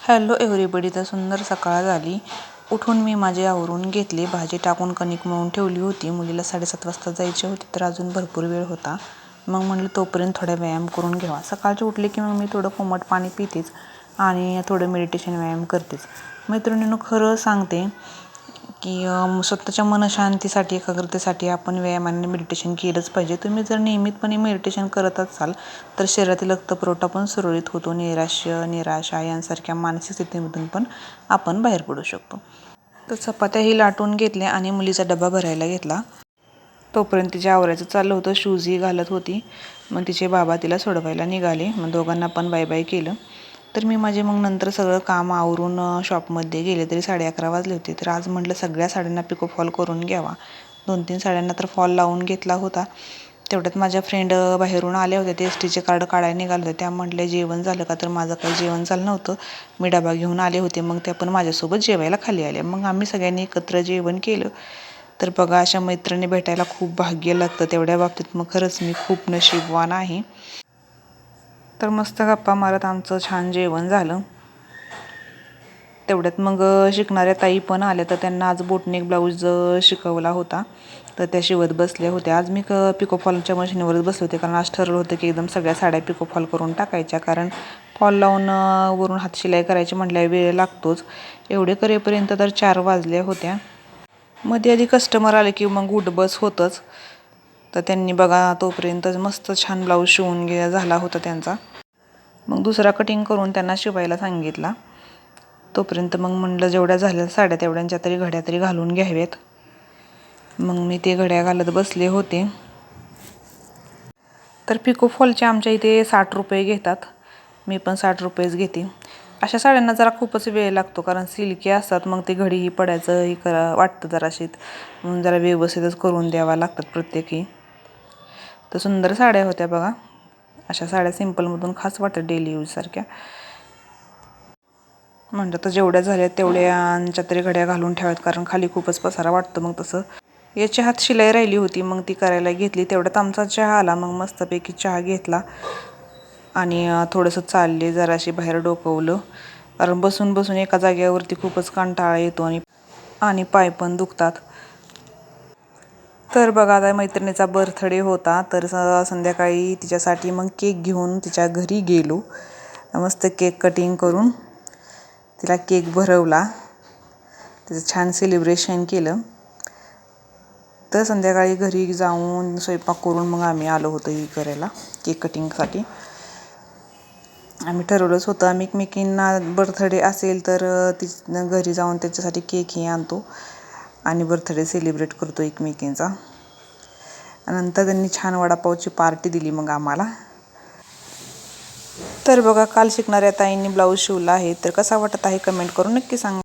Hello everybody. तर सुंदर सकाळ झाली. उठून मी माझे आवरून घेतले. भाजी टाकून कणिक मळून ठेवली होती. मुलीला 7:30 वाजता जायचे होते, तर अजून भरपूर वेळ होता. मग म्हणलं तोपर्यंत थोडा व्यायाम करून घ्यावा. सकाळचे उठले की मग मी थोडं कोमट पाणी पितेच आणि थोडं मेडिटेशन व्यायाम करतेच. मैत्रिणींनो, खरं सांगते की स्वतःच्या मनशांतीसाठी, एकाग्रतेसाठी आपण व्यायाम आणि मेडिटेशन केलंच पाहिजे. तुम्ही जर नियमितपणे मेडिटेशन करत असाल तर शरीरातील रक्तपुरवठा पण सुरळीत होतो. नैराश्य, निराशा यांसारख्या मानसिक स्थितीमधून पण आपण बाहेर पडू शकतो. तर चपात्याही लाटून घेतल्या आणि मुलीचा डबा भरायला घेतला. तोपर्यंत तिच्या आवरायचं चाललं होतं. शूजही घालत होती. मग तिचे बाबा तिला सोडवायला निघाले. मग दोघांना पण बाय बाय केलं. तर मी माझे मग नंतर सगळं काम आवरून शॉपमध्ये गेले. तरी 11:30 वाजले होते. तर आज म्हटलं सगळ्या साड्यांना पिको फॉल करून घ्यावा. 2-3 साड्यांना तर फॉल लावून घेतला होता. तेवढ्यात माझ्या फ्रेंड बाहेरून आल्या होत्या. ते STचे कार्ड काढायला निघाले होते. त्या म्हटल्या जेवण झालं का? तर माझं काही जेवण झालं नव्हतं. मी डबा घेऊन आले होते. मग त्या पण माझ्यासोबत जेवायला खाली आल्या. मग आम्ही सगळ्यांनी एकत्र जेवण केलं. तर बघा, अशा मैत्रिणी भेटायला खूप भाग्य लागतं. तेवढ्या बाबतीत मग खरंच मी खूप नशीबवान आहे. तर मस्त गप्पा मारत आमचं छान जेवण झालं. तेवढ्यात मग शिकणाऱ्या ताई पण आल्या. तर त्यांना आज बोटनेक ब्लाऊज शिकवला होता. तर त्या शिवत बसल्या होत्या. आज मी पिको फॉलच्या मशीनवरच बसले होते, कारण आज ठरवलं होतं की एकदम सगळ्या साड्या पिको फॉल करून टाकायच्या. कारण फॉल लावून वरून हात शिलाई करायची म्हटल्यावर वेळ लागतोच. एवढे करेपर्यंत तर 4 वाजल्या होत्या. मध्ये आधी कस्टमर आले की मग उठबस होतंच. तर त्यांनी बघा तोपर्यंत मस्त छान ब्लाऊज शिवून झाला होता त्यांचा. मग दुसरा कटिंग करून त्यांना शिवायला सांगितला. तोपर्यंत मग म्हणलं जेवढ्या झाल्या साड्या तेवढ्यांच्या तरी घड्या तरी घालून घ्याव्यात. मग मी ते घड्या घालत बसले होते. तर पिको फॉलचे आमच्या इथे 60 रुपये घेतात. मी पण 60 रुपयेच घेते. अशा साड्यांना जरा खूपच वेळ लागतो, कारण सिल्की असतात. मग ते घडीही पडायचं ही वाटतं जराशीत. म्हणून जरा व्यवस्थितच करून द्यावा लागतात प्रत्येकी. तर सुंदर साड्या होत्या बघा. अशा साड्या सिंपलमधून खास वाटतात डेली यूजसारख्या. म्हणलं तर जेवढ्या झाल्या तेवढ्यांच्या तरी घड्या घालून ठेवाव्यात, कारण खाली खूपच पसारा वाटतो. मग तसं याची हात शिलाई राहिली होती, मग ती करायला घेतली. तेवढ्यात आमचा चहा आला. मग मस्तपैकी चहा घेतला आणि थोडंसं चालले, जराशी बाहेर डोकवलं. कारण बसून बसून एका जागेवरती खूपच कंटाळा येतो आणि पाय पण दुखतात. तर बघा, आता मैत्रिणीचा बर्थडे होता. तर संध्याकाळी तिच्यासाठी मग केक घेऊन तिच्या घरी गेलो. मस्त केक कटिंग करून तिला केक भरवला. तिचं छान सेलिब्रेशन केलं. तर संध्याकाळी घरी जाऊन स्वयंपाक करून मग आम्ही आलो होतो ही करायला केक कटिंगसाठी. आम्ही ठरवलंच होतं, आम्ही एकमेकींना बर्थडे असेल तर घरी जाऊन त्याच्यासाठी केकही आणतो आणि बर्थडे सेलिब्रेट करतो एकमेकींचा. नंतर त्यांनी छान वडापावची पार्टी दिली मग आम्हाला. तर बघा, काल शिकणाऱ्या ताईंनी ब्लाऊज शिवला आहे. तर कसा वाटत आहे कमेंट करून नक्की सांगा.